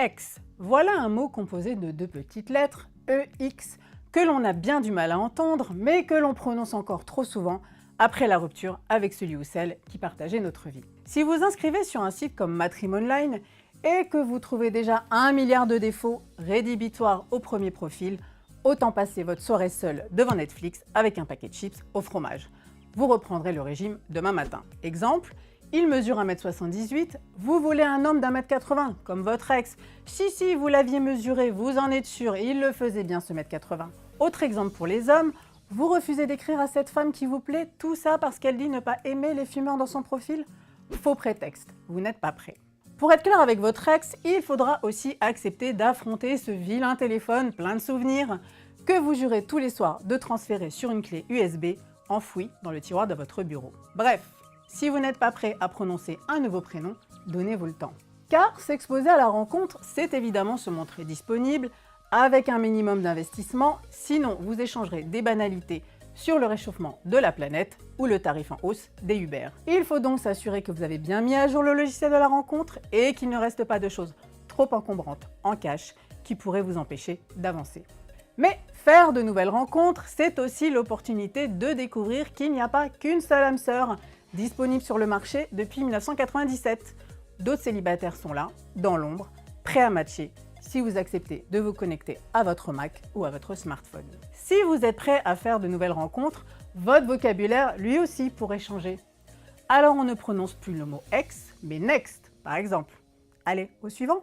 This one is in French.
Ex. Voilà un mot composé de deux petites lettres, EX, que l'on a bien du mal à entendre, mais que l'on prononce encore trop souvent après la rupture avec celui ou celle qui partageait notre vie. Si vous inscrivez sur un site comme Matrim.online et que vous trouvez déjà 1 milliard de défauts rédhibitoires au premier profil, autant passer votre soirée seule devant Netflix avec un paquet de chips au fromage. Vous reprendrez le régime demain matin. Exemple, il mesure 1m78, vous voulez un homme d'1m80, comme votre ex. Si, vous l'aviez mesuré, vous en êtes sûr, il le faisait bien ce 1m80. Autre exemple pour les hommes, vous refusez d'écrire à cette femme qui vous plaît, tout ça parce qu'elle dit ne pas aimer les fumeurs dans son profil? Faux prétexte, vous n'êtes pas prêt. Pour être clair avec votre ex, il faudra aussi accepter d'affronter ce vilain téléphone plein de souvenirs que vous jurez tous les soirs de transférer sur une clé USB enfouie dans le tiroir de votre bureau. Bref, si vous n'êtes pas prêt à prononcer un nouveau prénom, donnez-vous le temps. Car s'exposer à la rencontre, c'est évidemment se montrer disponible avec un minimum d'investissement, sinon vous échangerez des banalités sur le réchauffement de la planète ou le tarif en hausse des Uber. Il faut donc s'assurer que vous avez bien mis à jour le logiciel de la rencontre et qu'il ne reste pas de choses trop encombrantes en cache qui pourraient vous empêcher d'avancer. Mais faire de nouvelles rencontres, c'est aussi l'opportunité de découvrir qu'il n'y a pas qu'une seule âme sœur disponible sur le marché depuis 1997. D'autres célibataires sont là, dans l'ombre, prêts à matcher, si vous acceptez de vous connecter à votre Mac ou à votre smartphone. Si vous êtes prêt à faire de nouvelles rencontres, votre vocabulaire lui aussi pourrait changer. Alors on ne prononce plus le mot ex, mais next, par exemple. Allez, au suivant!